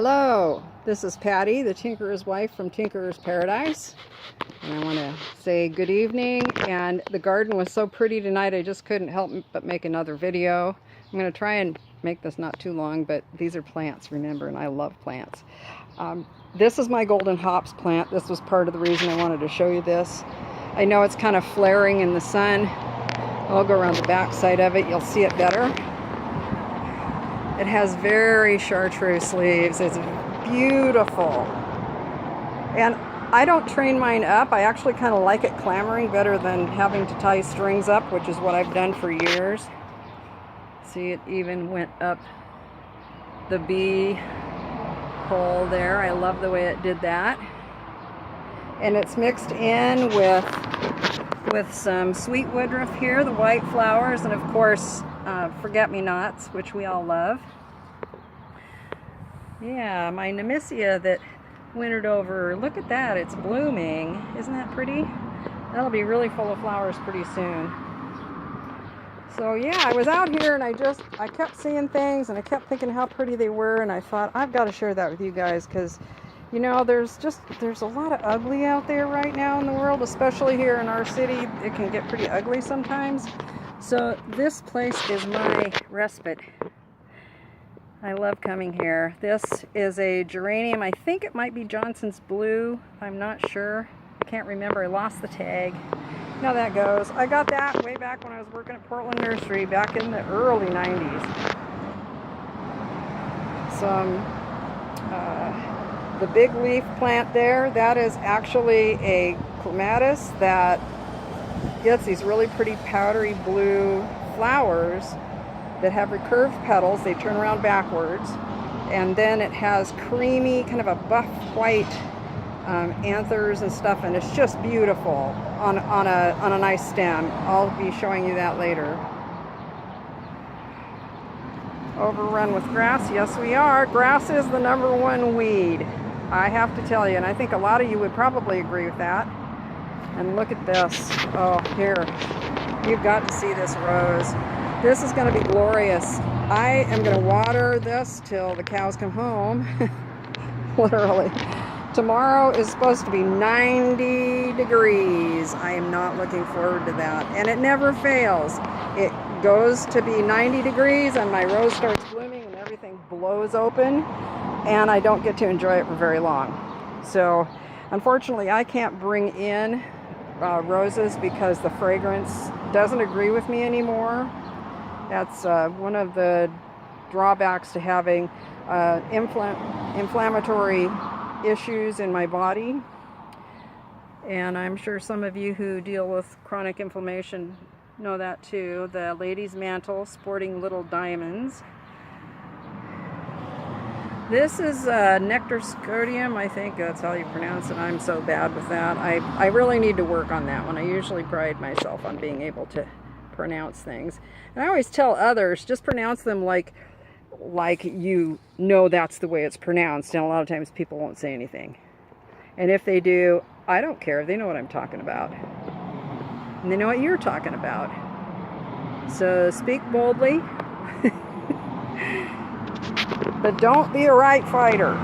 Hello, this is Patty, the Tinkerer's wife from Tinkerer's Paradise. And I want to say good evening. And the garden was so pretty tonight, I just couldn't help but make another video. I'm going to try and make this not too long, but these are plants, remember, and I love plants. This is my golden hops plant. This was part of the reason I wanted to show you this. I know it's kind of flaring in the sun. I'll go around the back side of it. You'll see it better. It has very chartreuse leaves. It's beautiful. And I don't train mine up. I actually kind of like it clambering better than having to tie strings up, which is what I've done for years. See, it even went up the bee hole there. I love the way it did that. And it's mixed in with some sweet woodruff here, the white flowers, and of course forget-me-nots, which we all love. Yeah, my nemesia that wintered over, look at that, it's blooming. Isn't that pretty? That'll be really full of flowers pretty soon. So yeah, I was out here and I kept seeing things and I kept thinking how pretty they were, and I thought I've got to share that with you guys because, you know, there's a lot of ugly out there right now in the world, especially here in our city. It can get pretty ugly sometimes. So this place is my respite. I love coming here. This is a geranium. I think it might be Johnson's Blue. I'm not sure. I can't remember. I lost the tag. You know how that goes. I got that way back when I was working at Portland Nursery back in the early 90s. The big leaf plant there, that is actually a clematis that gets these really pretty powdery blue flowers that have recurved petals. They turn around backwards, and then it has creamy, kind of a buff white anthers and stuff, and it's just beautiful on a nice stem. I'll be showing you that later. Overrun with grass? Yes, we are. Grass is the #1 weed, I have to tell you, and I think a lot of you would probably agree with that. And look at this. Oh, here. You've got to see this rose. This is going to be glorious. I am going to water this till the cows come home. Literally. Tomorrow is supposed to be 90 degrees. I am not looking forward to that. And it never fails. It goes to be 90 degrees and my rose starts blooming and everything blows open. And I don't get to enjoy it for very long. So, unfortunately, I can't bring in roses because the fragrance doesn't agree with me anymore. That's one of the drawbacks to having inflammatory issues in my body. And I'm sure some of you who deal with chronic inflammation know that too. The lady's mantle sporting little diamonds. This is nectar scodium, I think that's how you pronounce it. I'm so bad with that. I really need to work on that one. I usually pride myself on being able to pronounce things. And I always tell others, just pronounce them like you know that's the way it's pronounced. And a lot of times people won't say anything. And if they do, I don't care. They know what I'm talking about. And they know what you're talking about. So speak boldly. But don't be a right fighter.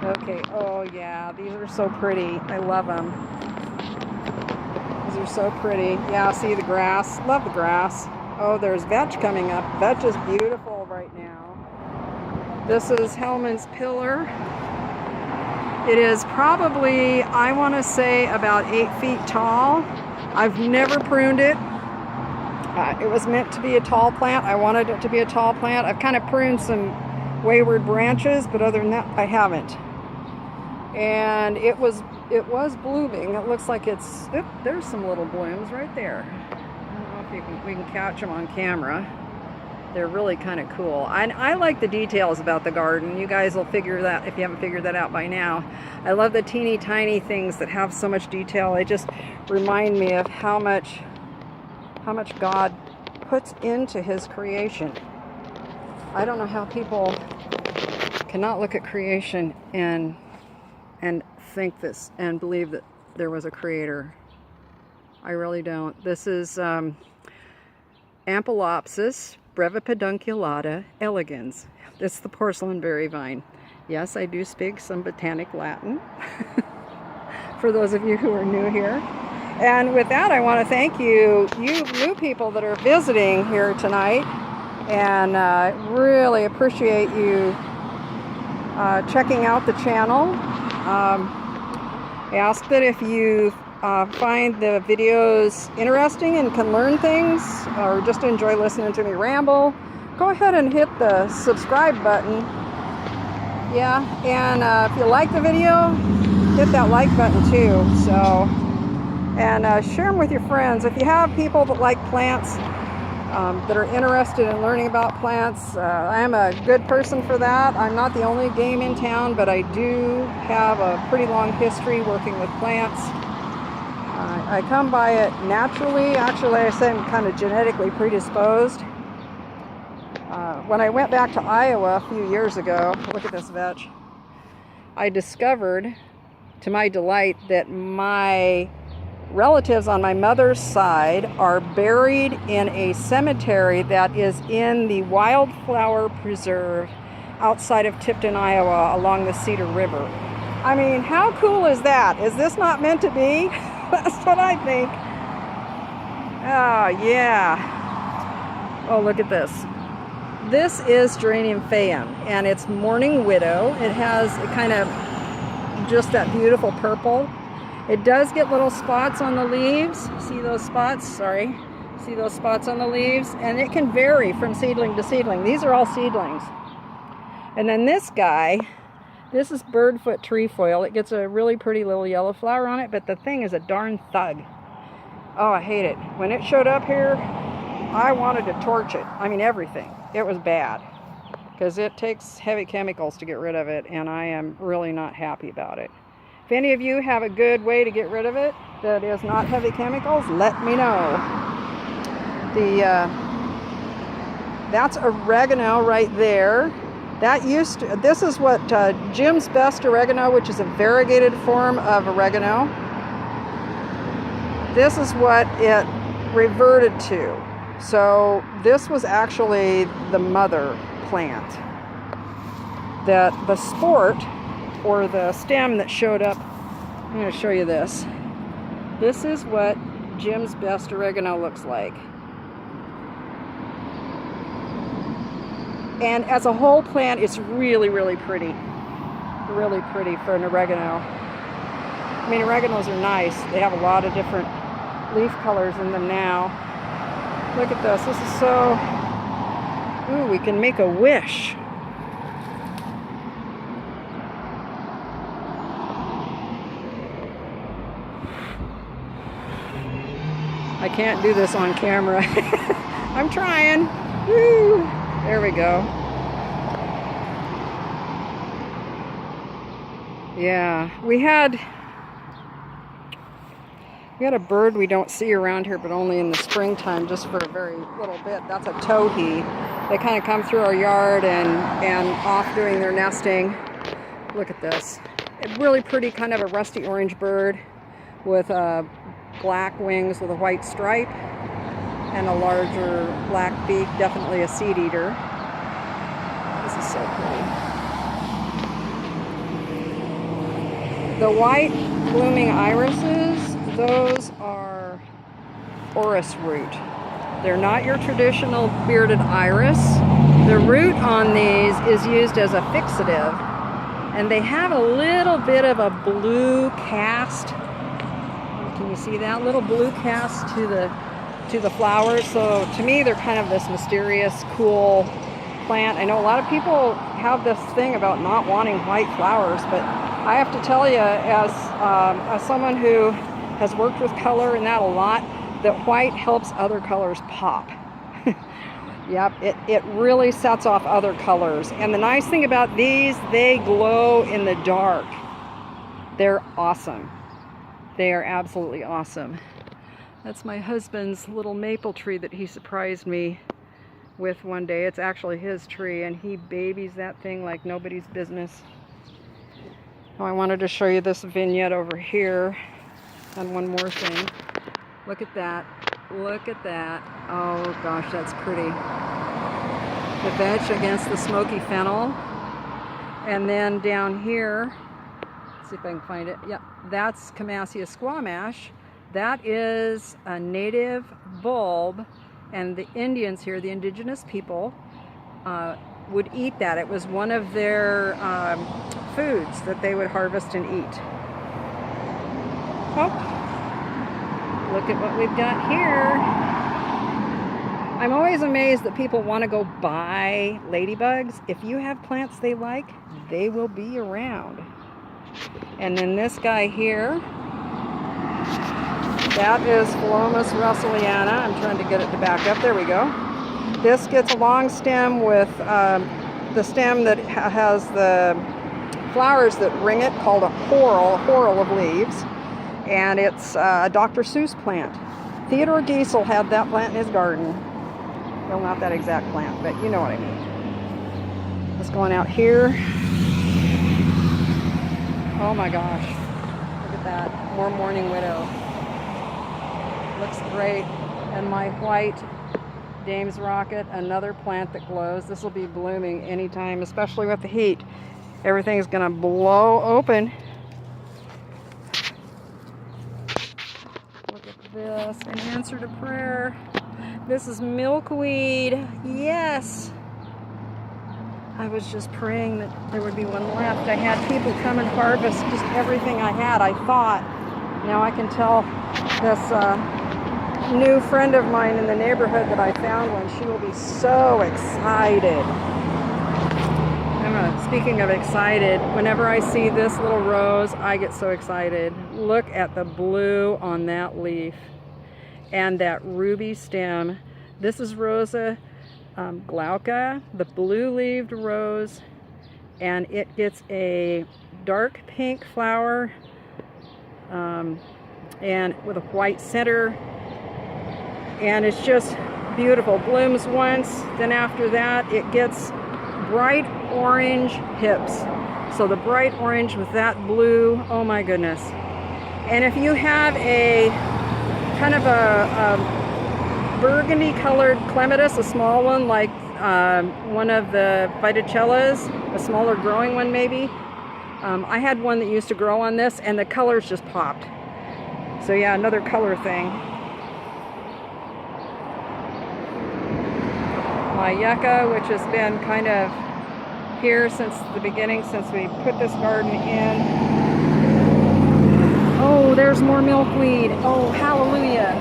Okay, oh yeah, these are so pretty. I love them. These are so pretty. Yeah, see the grass? Love the grass. Oh, there's vetch coming up. Vetch is beautiful right now. This is Hellman's Pillar. It is probably, I want to say, about 8 feet tall. I've never pruned it. It was meant to be a tall plant. I wanted it to be a tall plant. I've kind of pruned some wayward branches, but other than that, I haven't. And it was blooming. It looks like it's, there's some little blooms right there. I don't know if we can catch them on camera. They're really kind of cool. I like the details about the garden. You guys will figure that, if you haven't figured that out by now. I love the teeny tiny things that have so much detail. They just remind me of how much God puts into his creation. I don't know how people cannot look at creation and think this and believe that there was a creator. I really don't. This is Ampelopsis Brevipedunculata elegans. It's the porcelain berry vine. Yes, I do speak some botanic Latin, for those of you who are new here. And with that, I want to thank you new people that are visiting here tonight, and really appreciate you checking out the channel. I ask that if you find the videos interesting and can learn things, or just enjoy listening to me ramble, go ahead and hit the subscribe button. Yeah, and if you like the video, hit that like button too. So, and share them with your friends. If you have people that like plants, that are interested in learning about plants, I am a good person for that. I'm not the only game in town, but I do have a pretty long history working with plants. I come by it naturally. Actually, I say I'm kind of genetically predisposed. When I went back to Iowa a few years ago, look at this vetch, I discovered, to my delight, that my relatives on my mother's side are buried in a cemetery that is in the wildflower preserve outside of Tipton, Iowa, along the Cedar River. I mean, how cool is that? Is this not meant to be? That's what I think. Oh, yeah. Oh, look at this. This is Geranium phaeum, and it's Mourning Widow. It has kind of just that beautiful purple. It does get little spots on the leaves. See those spots? Sorry. See those spots on the leaves? And it can vary from seedling to seedling. These are all seedlings. And then this guy, this is birdfoot trefoil. It gets a really pretty little yellow flower on it, but the thing is a darn thug. Oh, I hate it. When it showed up here, I wanted to torch it. I mean, everything. It was bad, because it takes heavy chemicals to get rid of it, and I am really not happy about it. If any of you have a good way to get rid of it that is not heavy chemicals, let me know. That's oregano right there. That used to, this is what Jim's Best Oregano, which is a variegated form of oregano. This is what it reverted to. So this was actually the mother plant. That the sport, or the stem that showed up, I'm going to show you this. This is what Jim's Best Oregano looks like. And as a whole plant, it's really, really pretty. Really pretty for an oregano. I mean, oreganos are nice. They have a lot of different leaf colors in them now. Look at this. This is so... Ooh, we can make a wish. I can't do this on camera. I'm trying. Woo! There we go. Yeah, we had a bird we don't see around here, but only in the springtime, just for a very little bit. That's a towhee. They kind of come through our yard and off doing their nesting. Look at this. A really pretty, kind of a rusty orange bird with black wings with a white stripe and a larger black beak. Definitely a seed eater. This is so pretty. The white blooming irises, those are orris root. They're not your traditional bearded iris. The root on these is used as a fixative, and they have a little bit of a blue cast. Can you see that little blue cast to the flowers? So to me, they're kind of this mysterious, cool plant. I know a lot of people have this thing about not wanting white flowers, but I have to tell you, as someone who has worked with color and that a lot, that white helps other colors pop. Yep, it really sets off other colors. And the nice thing about these, they glow in the dark. They're awesome. They are absolutely awesome. That's my husband's little maple tree that he surprised me with one day. It's actually his tree, and he babies that thing like nobody's business. Oh, I wanted to show you this vignette over here. And one more thing. Look at that. Look at that. Oh gosh, that's pretty. the veg against the smoky fennel. And then down here, let's see if I can find it. Yeah, that's Camassia squamash. That is a native bulb, and the Indians here, the indigenous people, would eat that. It was one of their foods that they would harvest and eat. Oh, look at what we've got here. I'm always amazed that people want to go buy ladybugs. If you have plants they like, they will be around. And then this guy here, that is Phalomis russelliana. I'm trying to get it to back up. There we go. This gets a long stem with the stem that has the flowers that ring it, called a whorl of leaves. And it's a Dr. Seuss plant. Theodore Giesel had that plant in his garden. Well, not that exact plant, but you know what I mean. What's going out here? Oh my gosh. Look at that. More Mourning Widow. Looks great. And my white Dame's Rocket, another plant that glows. This will be blooming anytime, especially with the heat. Everything's going to blow open. Look at this. An answer to prayer. This is milkweed. Yes. I was just praying that there would be one left. I had people come and harvest just everything I had, I thought. Now I can tell this new friend of mine in the neighborhood that I found one. She will be so excited. Speaking of excited, whenever I see this little rose, I get so excited. Look at the blue on that leaf and that ruby stem. This is Rosa glauca, the blue-leaved rose, and it gets a dark pink flower and with a white center, and it's just beautiful. Blooms once, then after that it gets bright orange hips. So the bright orange with that blue, oh my goodness. And if you have a kind of a burgundy colored clematis, a small one like one of the Viticellas, a smaller growing one maybe. I had one that used to grow on this and the colors just popped. So yeah, another color thing. My yucca, which has been kind of here since the beginning, since we put this garden in. Oh, there's more milkweed. Oh, hallelujah.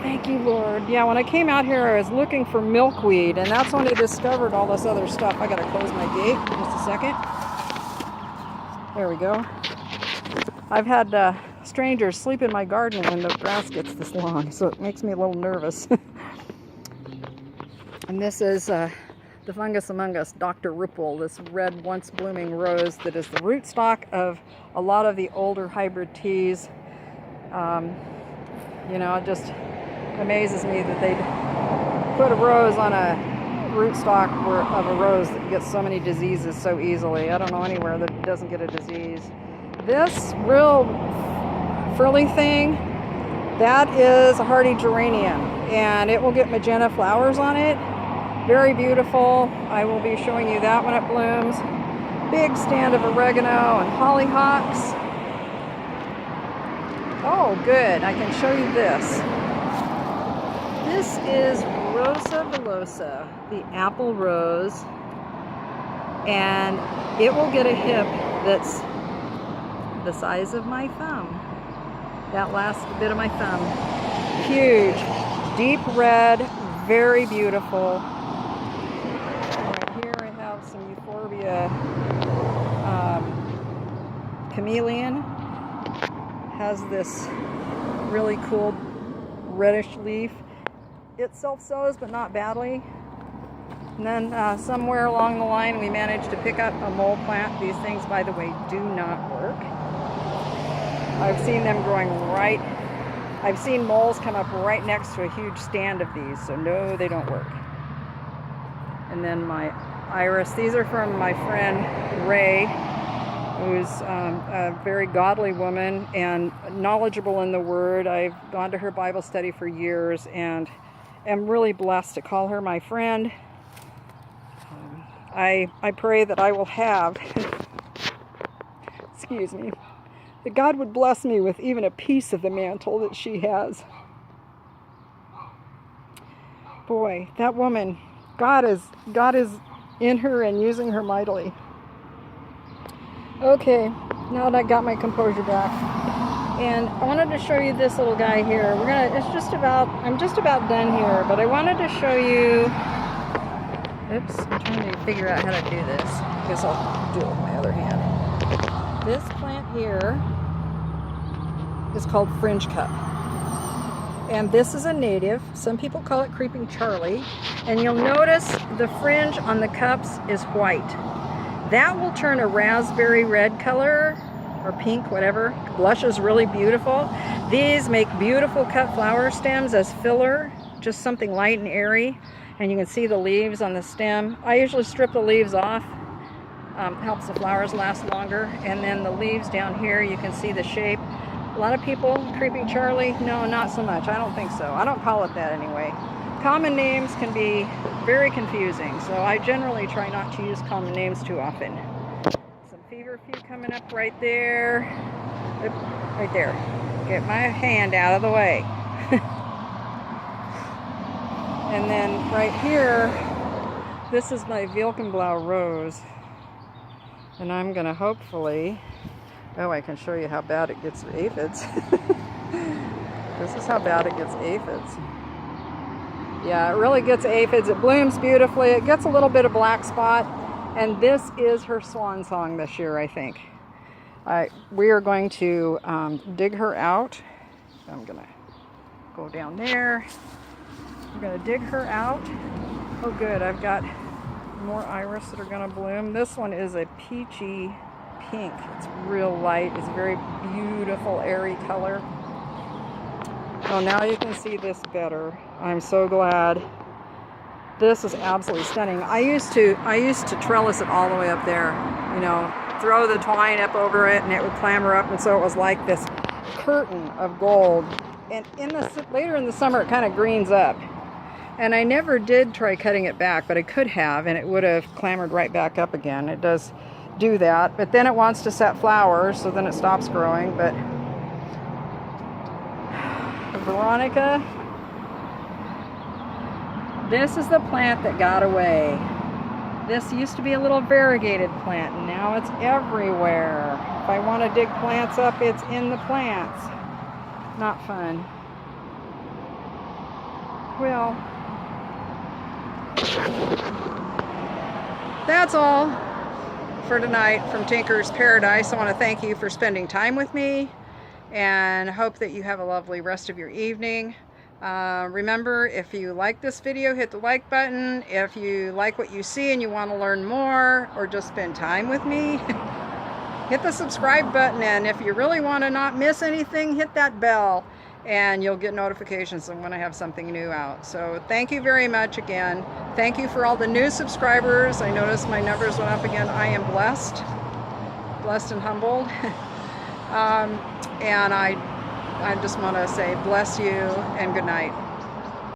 Thank you, Lord. Yeah, when I came out here, I was looking for milkweed, and that's when I discovered all this other stuff. I gotta close my gate just a second. There we go. I've had strangers sleep in my garden when the grass gets this long, so it makes me a little nervous. And this is the fungus among us, Dr. Ripple, this red once blooming rose that is the rootstock of a lot of the older hybrid teas. You know, it just amazes me that they'd put a rose on a rootstock of a rose that gets so many diseases so easily. I don't know anywhere that doesn't get a disease. This real frilly thing, that is a hardy geranium, and it will get magenta flowers on it. Very beautiful. I will be showing you that when it blooms. Big stand of oregano and hollyhocks. Oh, good. I can show you this. This is Rosa villosa, the apple rose, and it will get a hip that's the size of my thumb. That last bit of my thumb. Huge, deep red, very beautiful. Some euphorbia chameleon. Has this really cool reddish leaf. It self-sows, but not badly. And then somewhere along the line we managed to pick up a mole plant. These things, by the way, do not work. I've seen them growing right. I've seen moles come up right next to a huge stand of these, so no, they don't work. And then my iris. These are from my friend Ray, who's a very godly woman and knowledgeable in the Word. I've gone to her Bible study for years and am really blessed to call her my friend. I pray that I will have, excuse me, that God would bless me with even a piece of the mantle that she has. Boy, that woman, God is in her and using her mightily. Okay, now that I got my composure back, and I wanted to show you this little guy here. I'm just about done here, but I wanted to show you. Oops, I'm trying to figure out how to do this. I guess I'll do it with my other hand. This plant here is called fringe cup. And this is a native. Some people call it creeping Charlie. And you'll notice the fringe on the cups is white. That will turn a raspberry red color or pink, whatever. Blushes really beautiful. These make beautiful cut flower stems as filler, just something light and airy. And you can see the leaves on the stem. I usually strip the leaves off. Helps the flowers last longer. And then the leaves down here, you can see the shape. A lot of people, creeping Charlie, no, not so much. I don't think so. I don't call it that anyway. Common names can be very confusing, so I generally try not to use common names too often. Some feverfew coming up right there. Oop, right there. Get my hand out of the way. And then right here, this is my Wilkenblau rose. And I'm going to hopefully, oh, I can show you how bad it gets aphids. This is how bad it gets aphids. Yeah, it really gets aphids. It blooms beautifully. It gets a little bit of black spot. And this is her swan song this year, I think. We are going to dig her out. I'm going to go down there. I'm going to dig her out. Oh, good. I've got more iris that are going to bloom. This one is a peachy pink. It's real light. It's a very beautiful, airy color. Oh, now you can see this better. I'm so glad. This is absolutely stunning. I used to trellis it all the way up there. You know, throw the twine up over it, and it would clamber up, and so it was like this curtain of gold. And later in the summer, it kind of greens up. And I never did try cutting it back, but I could have, and it would have clambered right back up again. It does do that, but then it wants to set flowers, so then it stops growing. But Veronica, this is the plant that got away. This used to be a little variegated plant, and now it's everywhere. If I want to dig plants up, it's in the plants. Not fun. Well, that's all for tonight from Tinker's Paradise. I want to thank you for spending time with me, and hope that you have a lovely rest of your evening. Remember, if you like this video, hit the like button. If you like what you see and you want to learn more or just spend time with me, hit the subscribe button. And if you really want to not miss anything, hit that bell, and you'll get notifications when I have something new out. So thank you very much again. Thank you for all the new subscribers. I noticed my numbers went up again. I am blessed and humbled. And I just want to say bless you and good night.